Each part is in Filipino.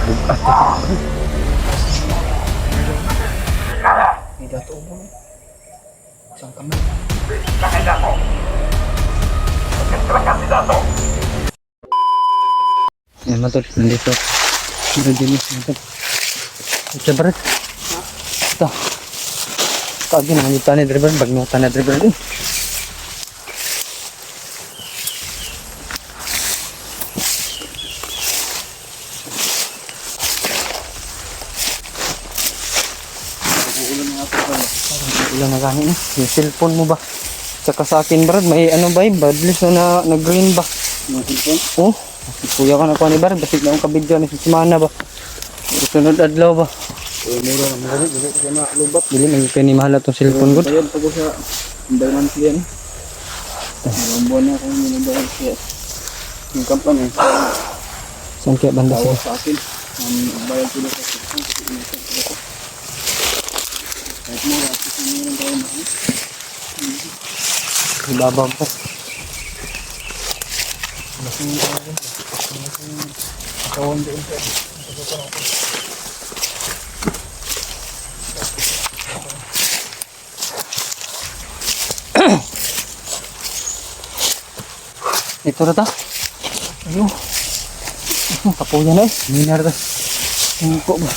Bugat. May dato mo. Isang kamay. Yan matol, nandito. Nandito matol. Ito barat. Ito. Kagi naman yung tanay driver. Bag mo tanay driver din. Ulan na gani na. Yung cellphone mo ba? Tsaka sa akin Brad, may ano ba yung badlist na nag-green ba? Yung cellphone? Oh, kuya ka na ko ni Brad. Basig na akong kabidyo ni Simana ba? Sunod adlaw ba? Mura na mga dili kasi malubat. Dili may kanimahal itong cellphone ko. Bayad pa ko sa undayan siya ni. Ilang buwan na akong minundayan siya. Yung kampanya. Saan kaya banda siya? Sa akin. Bayad sila sa cellphone kasi inisip sila ko. Kahit mo, kasi sinunod tayo na. Ibabaw pa. Lasing tayo rin. Kawang doon siya. Ito na ta. Ayun. Kapuya na eh. Minar ta. Tungko ba?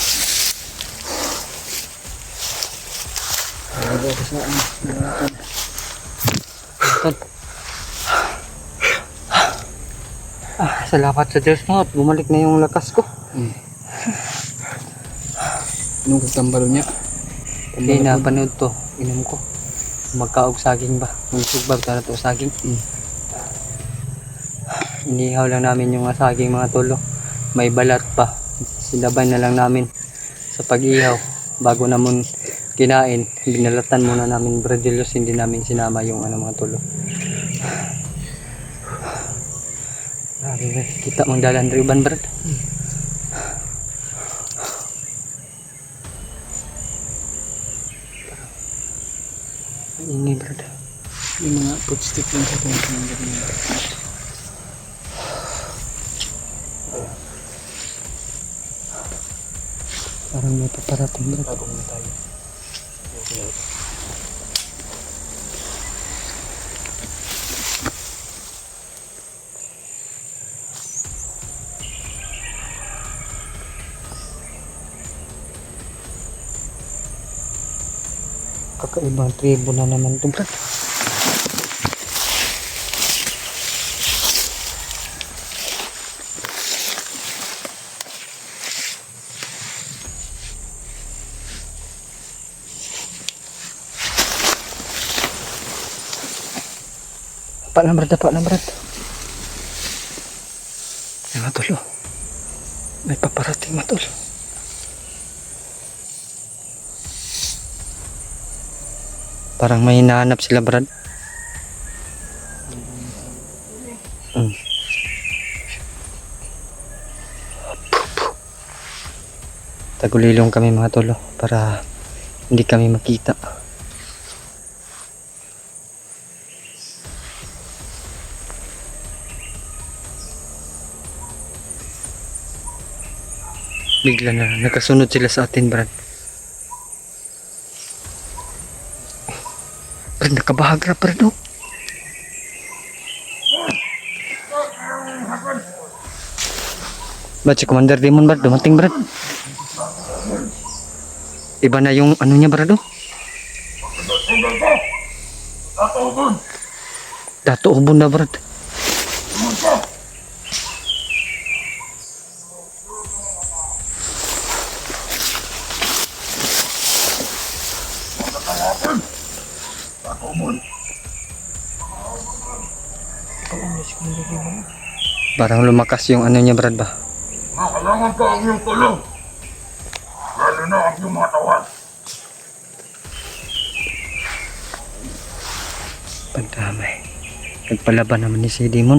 Salamat sa Diyos mo at bumalik na yung lakas ko. Anong kagtambalo niya? Hindi napanood to. Inom ko. Magkaog saging ba? Magsugbag na ito saging. Inihaw lang namin yung saging mga tolo. May balat pa. Sinabay na lang namin sa pag-ihaw. Bago naman kinain, binalatan muna namin Bradillos. Hindi namin sinama yung mga tolo. Grabe, kita mong dalan riban Brad. Ini Brad. Yung mga footstep lang sa tungkol. Parang may paparating Brad. Bagong na tayo. Okay. Kakaibang tribo na naman ito Brad. Dapat na Brad. Ay matol oh. May paparating matol. Parang may hinahanap sila Brad. Tagulilong kami mga tolo para hindi kami makita. Bigla na nakasunod sila sa atin Brad. Brad, nakabahagra Brad oh. Ba't si Commander Demon Brad dumating Brad? Iba na yung ano niya Brad oh. Dato ubon na Brad. Parang lumakas yung ano niya Brad ba? Kailangan ko ang iyong tulong. Lalo na ang iyong mga tawan. Pagdamay. Nagpalaban naman ni si Demon.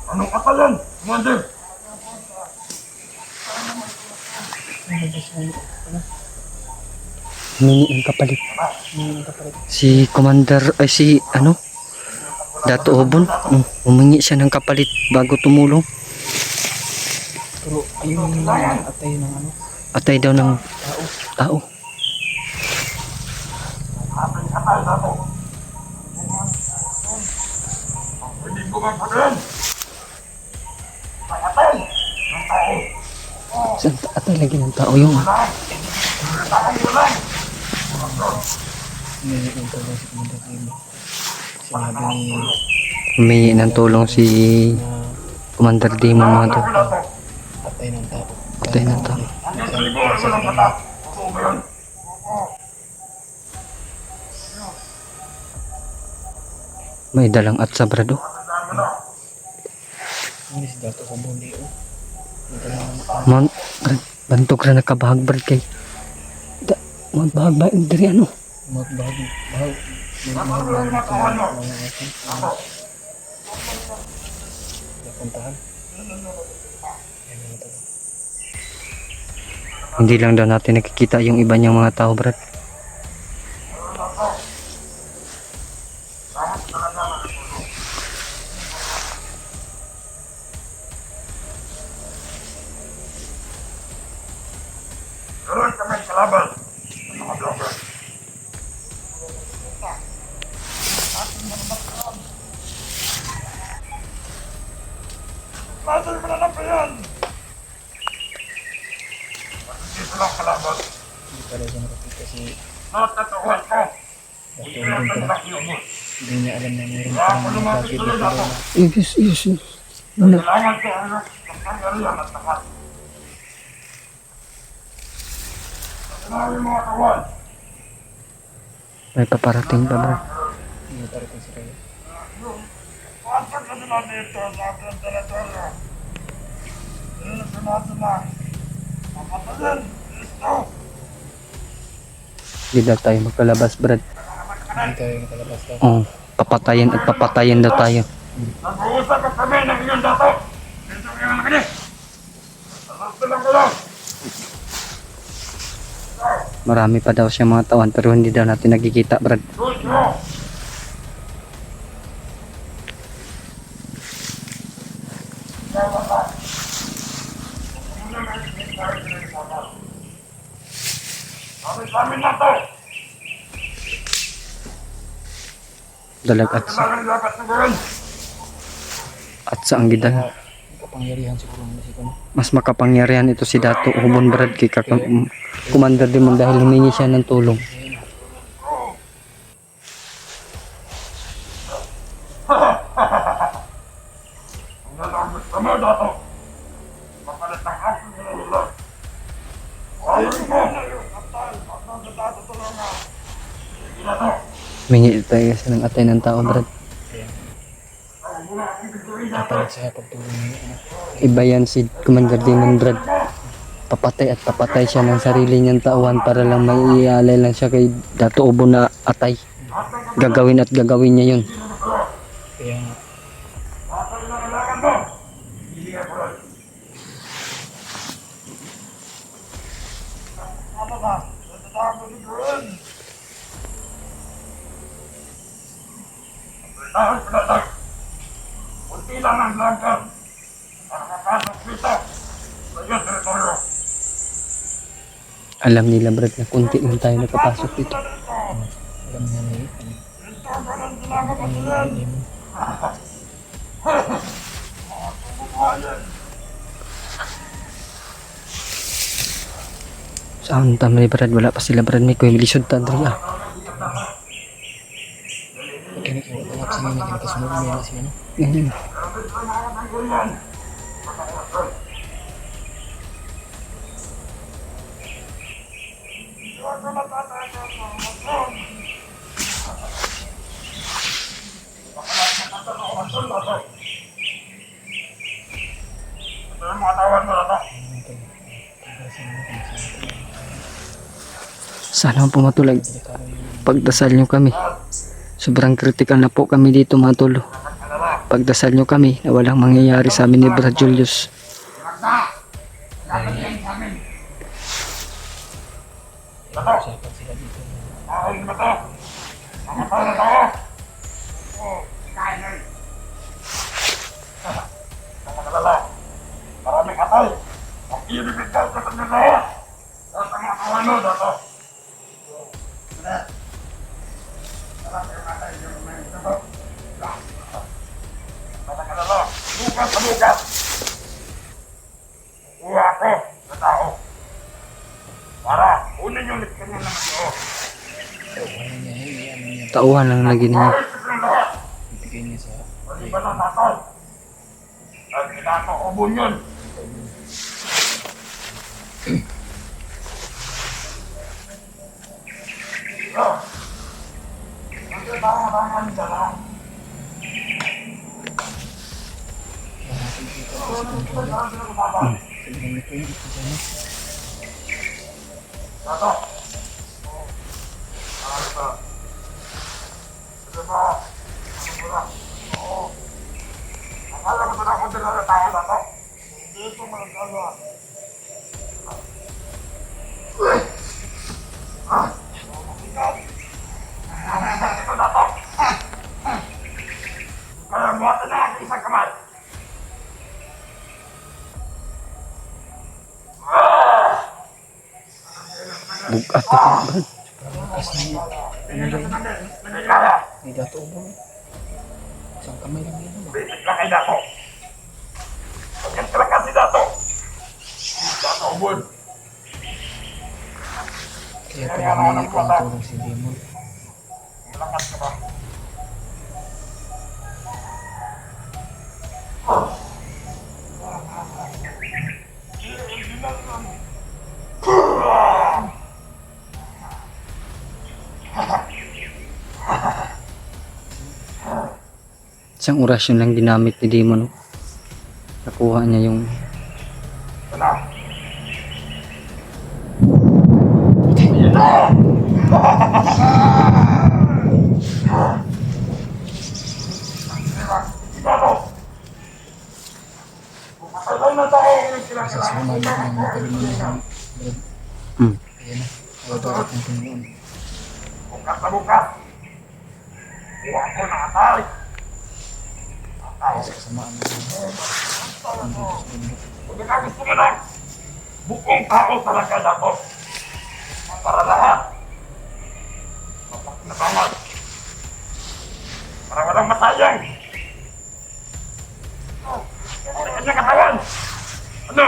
Anong akalan, Commander? Mini ang kapalit. Si Commander, ay si ano? Dato Obon. Humingi siya ng kapalit bago tumulong. Pero ayun yung atay ng ano. Atay daw ng tao. Hindi ko mapagyan. Saan atay lagi ng tao yung Hindi yung tulong si Commander Dimo. Sinabi ni humingi ng tulong si Commander Dimo mga tol. atay ng tao. Atay ng tao. Sabi ko sa kanila, May dalang atsa brado. hindi si Dato sa bundi o. Ito lang Mount bantok ra nakabahag brad kay. Mount bahag ba diri ano? magbahag. Magbahag lang ito yung mga asin. Napuntahan. Yan mga tao. Hindi lang daw natin nakikita yung iba niyang mga tao brad. Meron kami kalaban. Mga vlogger. Natin mo na lang pa yan. Hindi silang kalaban. Hindi pala siya nakakita si Natatuhan ko. Dato Obon pala. Kailangan Hindi niya alam na meron parang mga bagay dito daw na Yes. ko ang kapangyarihan at takat. Sinabi mga kawan. May paparating pa brad. hindi parating sa kanya. Pasok na nila dito sa ating teritoryo. Dito natin na. Mapatayin. Dito. Hindi daw tayo magkalabas brad. Hindi tayo nakalabas daw. Papatayin at papatayin daw tayo. Nag-uusap ka kami ng iyong dato. Dito ang iyong kanya. Sasabilang ko lang. Marami pa daw siya mga tawan pero hindi daw natin nakikita brad. Dito. Amin na to. Dalag atsa. Kailangan dapat na gawin. Atsa ang gidal. Kapangyarihan siguro mo si Kuno. Mas makapangyarihan ito si Dato Obon brad kay Commander Demon dahil humingi siya ng tulong. Ang nalaman sa mga dato. Mapalit ang aking nila. Ayun mo. Kapal. At nang dato tulungan. Sige na to. Humingi tayo kasi ng atay ng tao brad. Kapalit sa pagtulong niya. Iba yan si Commander Demon brad. Papatay at papatay siya ng sarili niyang tauhan para lang may ialay lang siya kay Dato Obon na atay. Gagawin at gagawin niya yun. Kaya nga, Kapal na kailangan mo. Sige ka bro. Ano ba? Natatago ni Gwen. Dahil pinalag. Kunti lang ang langkang. Para mapasok dito. Sa iyong teritoryo. Alam nila brad na kunti lang tayo nakapasok dito. alam niya na yun. Ito ka lang sila kapatilan. Hindi mo. Saan tama ni brad? Wala pa sila brad. May kuya lisod ta diri ah. Kaya nakiwalap sa nila. Kinakasunod mo na siya. No? Ganyan. Sana po matulag. Pagdasal nyo kami. Sobrang critical na po kami dito mga tolo. Pagdasal nyo kami na walang mangyayari sa amin ni Brad Julius. Usapan sila dito. Ay, mata! Mga tao na tao! Oh, kain na. tauhan lang lagi ninyo. Ayos yung lahat. Ibigay niya sa... Maliban ng dato. At dato ubon yun. Kasi tama-tama nila lang. Kailangan ko yung ito dyan. Dato. Ano ba? Ano ba? Ano ba? Oo. Akala ko na ako din na tayo dato. Hindi ito mga gagawa. Ito dato. Kaya buhatan na ang isang kamay. Bugat ito, Brad. Lakas na niya. Ano ba yun? Kaya. May dato ba? Isang kamay lang yun. Bisit lang kay dato. Pagyan talaga si dato. Dato ubon. Kaya pala humingi pa ng tulong si Demon. Malakas ka ba? Isang orasyon lang ginamit ni Demon. Nakuha niya yung Wala. Dato. Kailan na tayo yung Sa kinakailangan? sumali ko ng kalimutan ng Brad. Hmm. Ayan na. Awad-awad ng Panginoon. Bukas na bukas. Buwan ko na atay. Kaya sa kasamaan ng Panginoon. Kung ka gusto mo lang, buong tao talaga dato. Para lahat. Mapagnabangan. Para walang masayang. Ano kanyang katawan? Ano?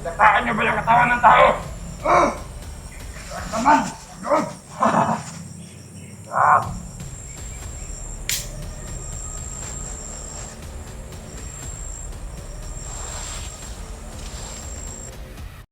Lataan niyo ba yung katawan ng tao? Naman! Doon!